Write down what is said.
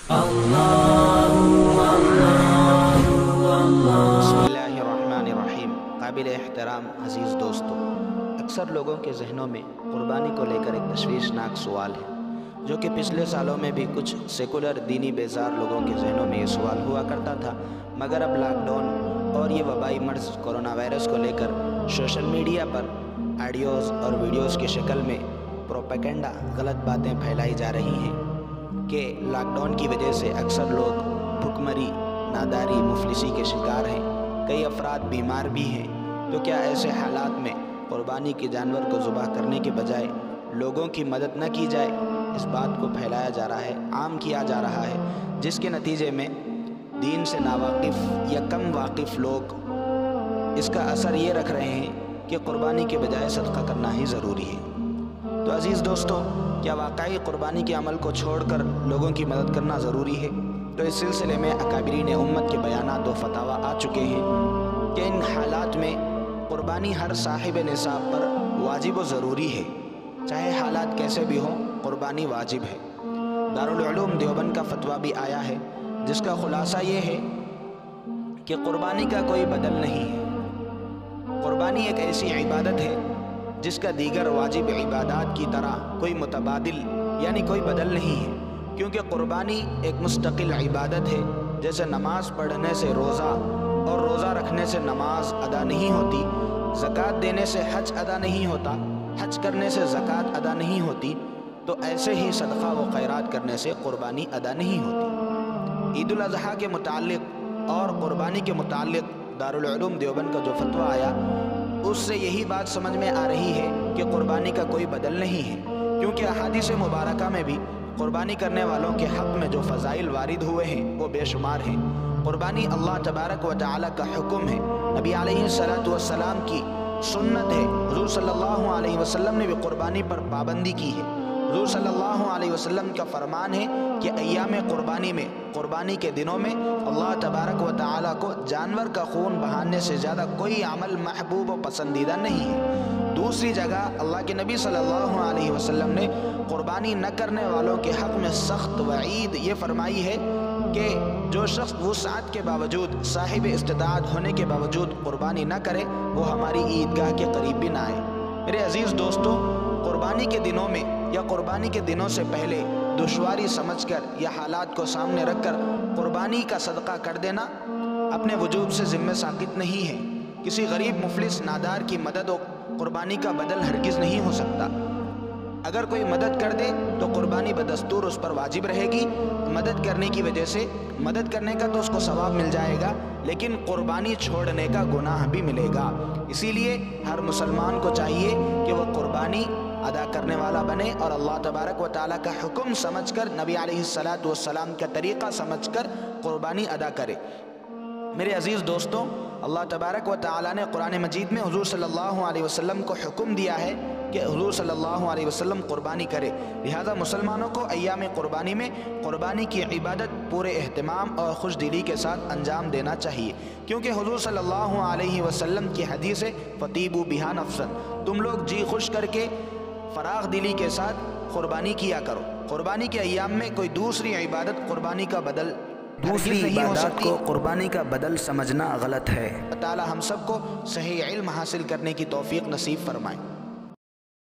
بسم اللہ الرحمن الرحیم۔ قابل احترام عزیز دوستو، اکثر لوگوں کے ذہنوں میں قربانی کو لے کر ایک تشویشناک سوال ہے، جو کہ پچھلے سالوں میں بھی کچھ سیکولر دینی بیزار لوگوں کے ذہنوں میں یہ سوال ہوا کرتا تھا، مگر اب لاک ڈاؤن اور یہ وبائی مرض کرونا وائرس کو لے کر سوشل میڈیا پر آڈیوز اور ویڈیوز کی شکل میں پروپیگنڈا غلط باتیں پھیلائی جا رہی ہیں کہ لاک ڈاؤن کی وجہ سے اکثر لوگ بھوکمری، ناداری، مفلسی کے شکار ہیں، کئی افراد بیمار بھی ہیں۔ تو کیا ایسے حالات میں قربانی کے جانور کو ذبح کرنے کے بجائے لوگوں کی مدد نہ کی جائے؟ اس بات کو پھیلایا جا رہا ہے، عام کیا جا رہا ہے، جس کے نتیجے میں دین سے ناواقف یا کم واقف لوگ اس کا اثر یہ رکھ رہے ہیں کہ قربانی کے بجائے صدقہ کرنا ہی ضروری ہے۔ تو عزیز دوستو، کیا واقعی قربانی کے عمل کو چھوڑ کر لوگوں کی مدد کرنا ضروری ہے؟ تو اس سلسلے میں اکابرین امت کے بیانات و فتاویٰ آ چکے ہیں کہ ان حالات میں قربانی ہر صاحب نصاب پر واجب و ضروری ہے، چاہے حالات کیسے بھی ہوں، قربانی واجب ہے۔ دارالعلوم دیوبند کا فتویٰ بھی آیا ہے، جس کا خلاصہ یہ ہے کہ قربانی کا کوئی بدل نہیں ہے۔ قربانی ایک ایسی عبادت ہے جس کا دیگر واجب عبادات کی طرح کوئی متبادل یعنی کوئی بدل نہیں ہے، کیونکہ قربانی ایک مستقل عبادت ہے۔ جیسے نماز پڑھنے سے روزہ اور روزہ رکھنے سے نماز ادا نہیں ہوتی، زکوٰۃ دینے سے حج ادا نہیں ہوتا، حج کرنے سے زکوٰۃ ادا نہیں ہوتی، تو ایسے ہی صدقہ و خیرات کرنے سے قربانی ادا نہیں ہوتی۔ عید الاضحیٰ کے متعلق اور قربانی کے متعلق دارالعلوم دیوبند کا جو فتویٰ آیا، اس سے یہی بات سمجھ میں آ رہی ہے کہ قربانی کا کوئی بدل نہیں ہے، کیونکہ احادیث مبارکہ میں بھی قربانی کرنے والوں کے حق میں جو فضائل وارد ہوئے ہیں وہ بے شمار ہیں۔ قربانی اللہ تبارک و تعالی کا حکم ہے، نبی علیہ السلام کی سنت ہے، حضور صلی اللہ علیہ وسلم نے بھی قربانی پر پابندی کی ہے۔ حضور صلی اللہ علیہ وسلم کا فرمان ہے کہ ایام قربانی میں، قربانی کے دنوں میں اللہ تبارک و تعالی کو جانور کا خون بہانے سے زیادہ کوئی عمل محبوب و پسندیدہ نہیں ہے۔ دوسری جگہ اللہ کے نبی صلی اللہ علیہ وسلم نے قربانی نہ کرنے والوں کے حق میں سخت وعید یہ فرمائی ہے کہ جو شخص وسعت کے باوجود، صاحب استطاعت ہونے کے باوجود قربانی نہ کرے، وہ ہماری عیدگاہ کے قریب بھی نہ آئے۔ میرے عزیز دوستو، قربانی کے دنوں میں یا قربانی کے دنوں سے پہلے دشواری سمجھ کر یا حالات کو سامنے رکھ کر قربانی کا صدقہ کر دینا اپنے وجوب سے ذمہ ساقط نہیں ہے۔ کسی غریب، مفلس، نادار کی مدد و قربانی کا بدل ہرگز نہیں ہو سکتا۔ اگر کوئی مدد کر دے تو قربانی بدستور اس پر واجب رہے گی۔ مدد کرنے کی وجہ سے، مدد کرنے کا تو اس کو ثواب مل جائے گا، لیکن قربانی چھوڑنے کا گناہ بھی ملے گا۔ اسی لیے ہر مسلمان کو چاہیے کہ وہ قربانی ادا کرنے والا بنے اور اللہ تبارک و تعالیٰ کا حکم سمجھ کر، نبی علیہ السلام کا طریقہ سمجھ کر قربانی ادا کرے۔ میرے عزیز دوستوں، اللہ تبارک و تعالیٰ نے قرآن مجید میں حضور صلی اللہ علیہ وسلم کو حکم دیا ہے کہ حضور صلی اللہ علیہ وسلم قربانی کرے، لہذا مسلمانوں کو ایام قربانی میں قربانی کی عبادت پورے اہتمام اور خوش دلی کے ساتھ انجام دینا چاہیے، کیونکہ حضور صلی اللہ علیہ وسلم کی حدیث ہے فَطِيبُوا بِهَا نَفْسًا، تم لوگ جی خوش کر کے فراغ دلی کے ساتھ قربانی کیا کرو۔ قربانی کے ایام میں کوئی دوسری عبادت قربانی کا بدل، دوسری عبادات کو قربانی کا بدل سمجھنا غلط ہے۔ اللہ تعالی ہم سب کو صحیح علم حاصل کرنے کی توفیق نصیب فرمائے۔